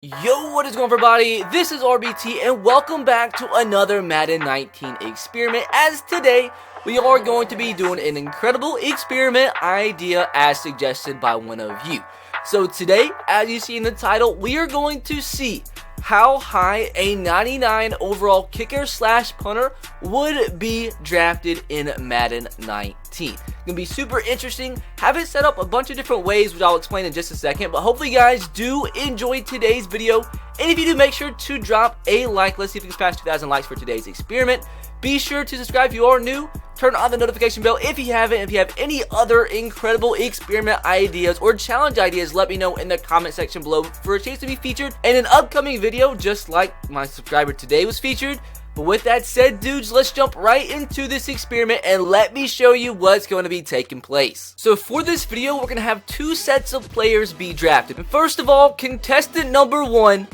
Yo, what is going on, everybody? This is RBT and welcome back to another Madden 19 experiment. As today we are going to be doing an incredible experiment idea as suggested by one of you. So today, as you see in the title, we are going to see how high a 99 overall kicker slash punter would be drafted in Madden 19. It's gonna be super interesting. Have it set up a bunch of different ways, which I'll explain in just a second, but hopefully you guys do enjoy today's video. And if you do, make sure to drop a like. Let's see if we can smash 2,000 likes for today's experiment. Be sure to subscribe if you are new. Turn on the notification bell if you haven't. If you have any other incredible experiment ideas or challenge ideas, let me know in the comment section below for a chance to be featured in an upcoming video, just like my subscriber today was featured. But with that said, dudes, let's jump right into this experiment and let me show you what's going to be taking place. So for this video, we're going to have two sets of players be drafted. And first of all, contestant number 1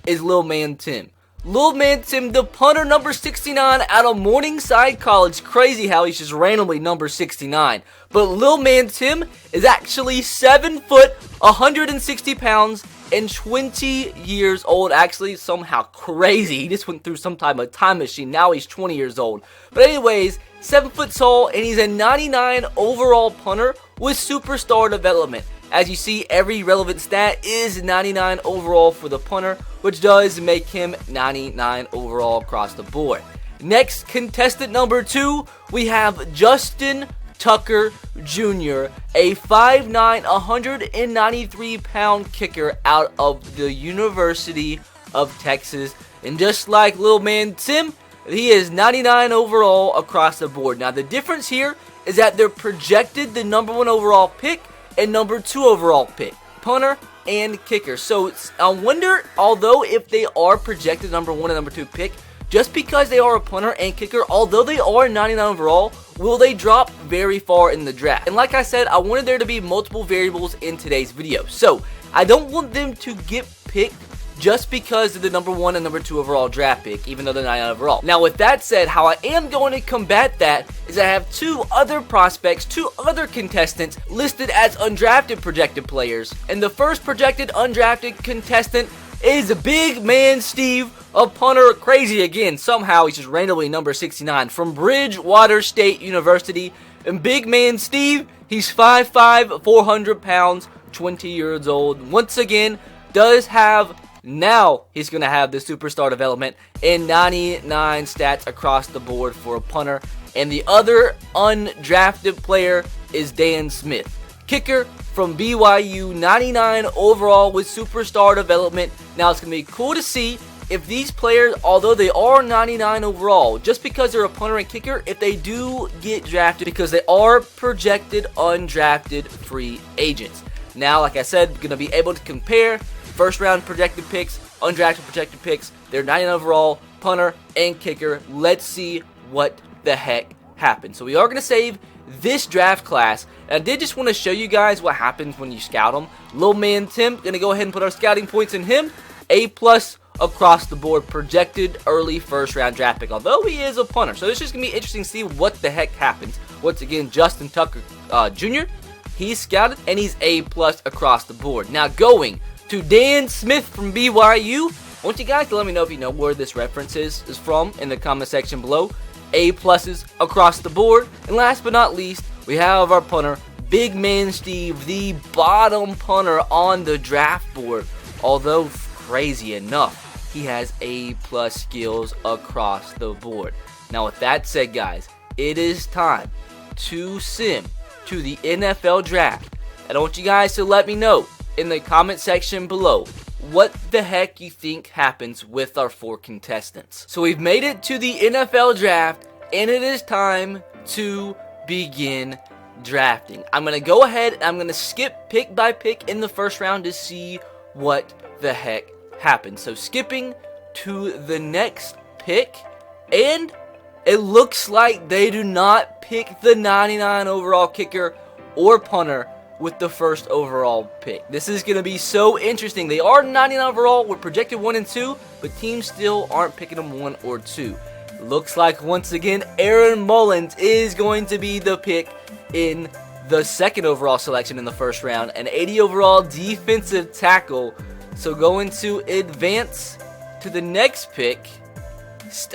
is Lil Man Tim. Lil Man Tim, the punter number 69 out of Morningside College. Crazy how he's just randomly number 69. But Lil Man Tim is actually 7 foot, 160 pounds, and 20 years old. Actually, somehow crazy. He just went through some type of time machine. Now he's 20 years old. But anyways, 7 foot tall, and he's a 99 overall punter with superstar development. As you see, every relevant stat is 99 overall for the punter, which does make him 99 overall across the board. Next, contestant number 2, we have Justin Tucker Jr., a 5'9", 193-pound kicker out of the University of Texas. And just like Lil Man Tim, he is 99 overall across the board. Now, the difference here is that they're projected the number 1 overall pick and number 2 overall pick, punter and kicker. So I wonder, although if they are projected number 1 and number 2 pick, just because they are a punter and kicker, although they are 99 overall, will they drop very far in the draft? And like I said, I wanted there to be multiple variables in today's video. So I don't want them to get picked just because of the number 1 and number 2 overall draft pick, even though they're 99 overall. Now, with that said, how I am going to combat that is I have 2 other prospects, 2 other contestants listed as undrafted projected players. And the first projected undrafted contestant is Big Man Steve, a punter. Crazy again. Somehow he's just randomly number 69 from Bridgewater State University. And Big Man Steve, he's 5'5", 400 pounds, 20 years old. Once again, does have, now he's going to have the superstar development and 99 stats across the board for a punter. And the other undrafted player is Dan Smith, kicker from BYU, 99 overall with superstar development. Now, it's going to be cool to see if these players, although they are 99 overall, just because they're a punter and kicker, if they do get drafted, because they are projected undrafted free agents. Now, like I said, going to be able to compare first round projected picks, undrafted projected picks. They're 99 overall, punter and kicker. Let's see what the heck happens. So we are going to save this draft class. And I did just want to show you guys what happens when you scout them. Lil Man Tim, going to go ahead and put our scouting points in him. A+ across the board, projected early first round draft pick, although he is a punter. So it's just going to be interesting to see what the heck happens. Once again, Justin Tucker Jr., he's scouted and he's A+ across the board. Now going to Dan Smith from BYU. I want you guys to let me know if you know where this reference is from in the comment section below. A+ across the board. And last but not least, we have our punter, Big Man Steve, the bottom punter on the draft board. Although, crazy enough, he has A+ skills across the board. Now, with that said, guys, it is time to sim to the NFL draft. And I want you guys to let me know in the comment section below what the heck you think happens with our 4 contestants. So we've made it to the NFL draft, and it is time to begin drafting. I'm going to go ahead and I'm going to skip pick by pick in the first round to see what the heck happens. So skipping to the next pick, and it looks like they do not pick the 99 overall kicker or punter with the first overall pick. This is going to be so interesting. They are 99 overall. We're projected 1 and 2, but teams still aren't picking them 1 or 2. Looks like once again Aaron Mullins is going to be the pick in the second overall selection in the first round. An 80 overall defensive tackle So going to advance to the next pick.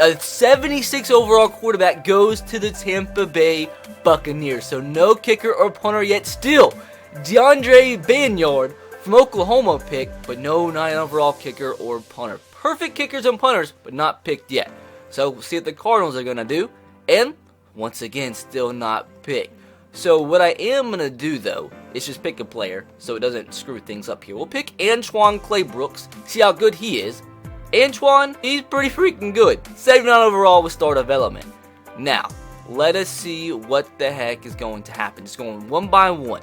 A 76 overall quarterback goes to the Tampa Bay Buccaneers. So no kicker or punter yet. Still, DeAndre Banyard from Oklahoma picked, but no 9 overall kicker or punter. Perfect kickers and punters, but not picked yet. So we'll see what the Cardinals are going to do. And once again, still not picked. So what I am going to do, though, is just pick a player so it doesn't screw things up here. We'll pick Antoine Clay Brooks, see how good he is. Antoine, he's pretty freaking good. 79 overall with star development. Now, let us see what the heck is going to happen. Just going one by one.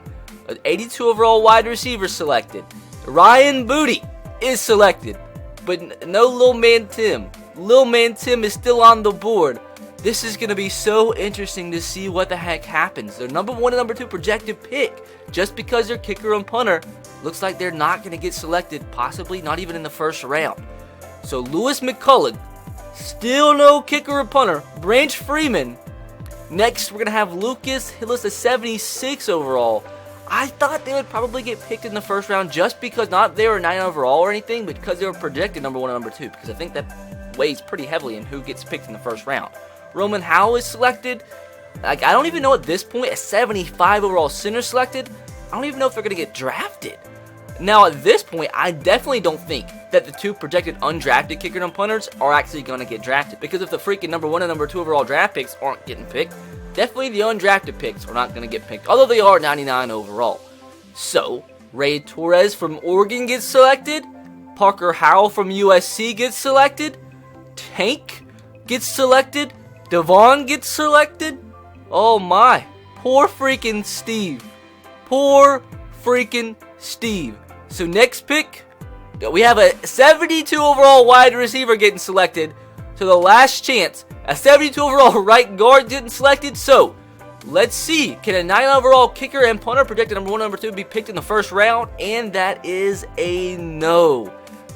An 82 overall wide receiver selected. Ryan Booty is selected. But no Lil Man Tim. Lil Man Tim is still on the board. This is going to be so interesting to see what the heck happens. Their number 1 and number 2 projected pick. Just because they're kicker and punter, looks like they're not going to get selected. Possibly not even in the first round. So Lewis McCullough, still no kicker or punter. Branch Freeman. Next, we're going to have Lucas Hillis, a 76 overall. I thought they would probably get picked in the first round just because not they were 9 overall or anything, but because they were projected number 1 and number 2. Because I think that weighs pretty heavily in who gets picked in the first round. Roman Howell is selected. I don't even know at this point, a 75 overall center selected. I don't even know if they're going to get drafted. Now, at this point, I definitely don't think that the 2 projected undrafted kickers and punters are actually going to get drafted. Because if the freaking number 1 and number 2 overall draft picks aren't getting picked, definitely the undrafted picks are not going to get picked. Although they are 99 overall. So, Ray Torres from Oregon gets selected. Parker Howell from USC gets selected. Tank gets selected. Devon gets selected. Oh my. Poor freaking Steve. Poor freaking Steve. So next pick, we have a 72 overall wide receiver getting selected. So the last chance, a 72 overall right guard getting selected. So let's see, can a 9 overall kicker and punter projected number 1 and number 2 be picked in the first round? And that is a no.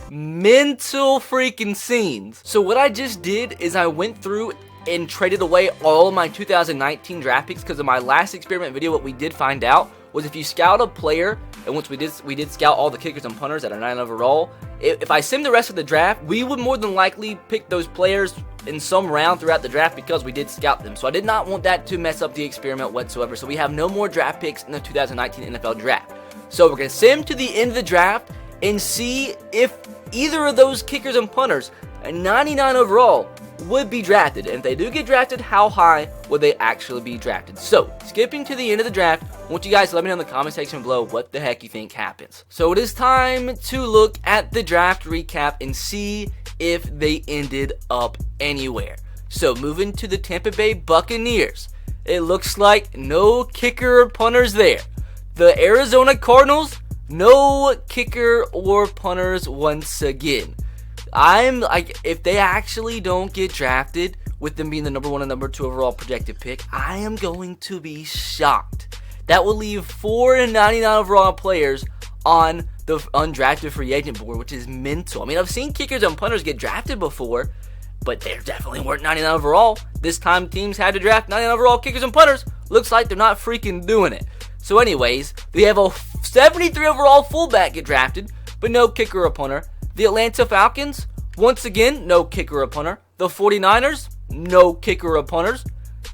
Mental freaking scenes. So what I just did is I went through and traded away all of my 2019 draft picks because in my last experiment video, what we did find out was if you scout a player, and once we did scout all the kickers and punters that are 9 overall, if I sim the rest of the draft, we would more than likely pick those players in some round throughout the draft because we did scout them. So I did not want that to mess up the experiment whatsoever. So we have no more draft picks in the 2019 NFL draft. So we're going to sim to the end of the draft and see if either of those kickers and punters, at 99 overall, would be drafted. And if they do get drafted, how high would they actually be drafted? So, skipping to the end of the draft, I want you guys to let me know in the comment section below what the heck you think happens. So it is time to look at the draft recap and see if they ended up anywhere. So moving to the Tampa Bay Buccaneers, it looks like no kicker or punters there. The Arizona Cardinals, no kicker or punters once again. I'm like, if they actually don't get drafted with them being the number 1 and number 2 overall projected pick, I am going to be shocked. That will leave 4 and 99 overall players on the undrafted free agent board, which is mental. I mean, I've seen kickers and punters get drafted before, but they definitely weren't 99 overall. This time teams had to draft 99 overall kickers and punters. Looks like they're not freaking doing it. So anyways, we have a 73 overall fullback get drafted, but no kicker or punter. The Atlanta Falcons, once again, no kicker or punter. The 49ers, no kicker or punters.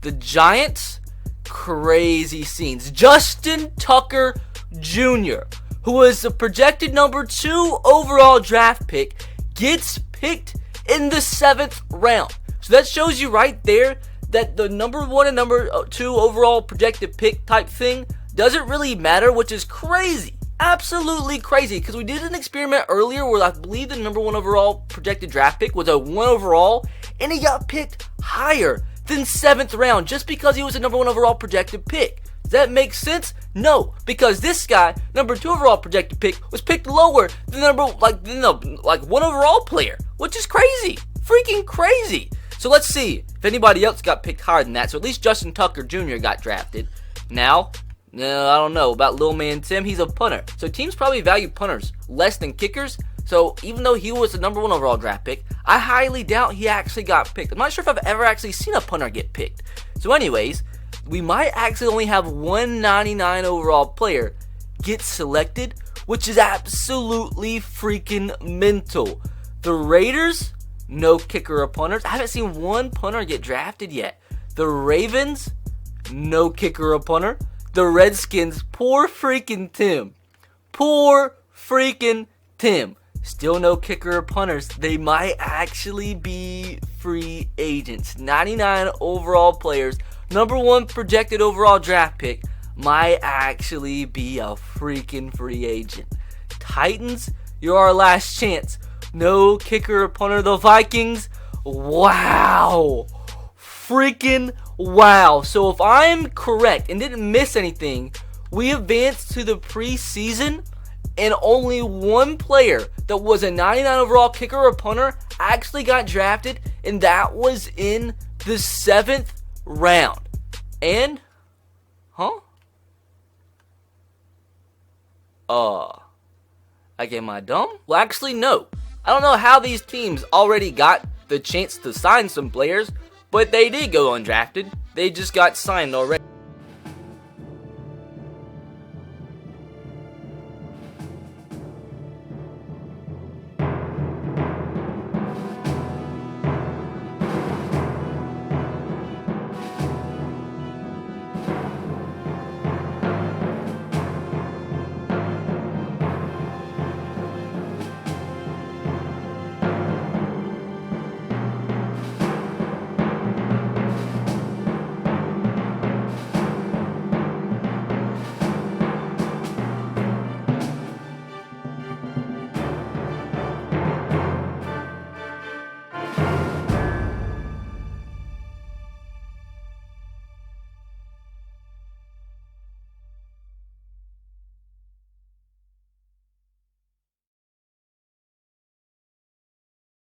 The Giants, crazy scenes. Justin Tucker Jr., who was the projected number 2 overall draft pick, gets picked in the 7th round. So that shows you right there that the number 1 and number 2 overall projected pick type thing doesn't really matter, which is crazy. Absolutely crazy, because we did an experiment earlier where I believe the number 1 overall projected draft pick was a 1 overall, and he got picked higher than 7th round just because he was a number 1 overall projected pick. Does that make sense? No, because this guy, number 2 overall projected pick, was picked lower than the 1 overall player, which is crazy, freaking crazy. So let's see if anybody else got picked higher than that. So at least Justin Tucker Jr. got drafted. Now, I don't know about Lil Man Tim. He's a punter. So teams probably value punters less than kickers. So even though he was the number 1 overall draft pick, I highly doubt he actually got picked. I'm not sure if I've ever actually seen a punter get picked. So anyways, we might actually only have 199 overall player get selected which is absolutely freaking mental. The Raiders, no kicker or punters. I haven't seen one punter get drafted yet. The Ravens, no kicker or punter. The Redskins, poor freaking Tim. Poor freaking Tim. Still no kicker or punters. They might actually be free agents. 99 overall players. Number 1 projected overall draft pick might actually be a freaking free agent. Titans, you're our last chance. No kicker or punter. The Vikings, wow. Freaking wow. So if I'm correct and didn't miss anything, we advanced to the preseason and only one player that was a 99 overall kicker or punter actually got drafted, and that was in the 7th round. And, am I dumb? Well, actually, no. I don't know how these teams already got the chance to sign some players, but they did go undrafted. They just got signed already.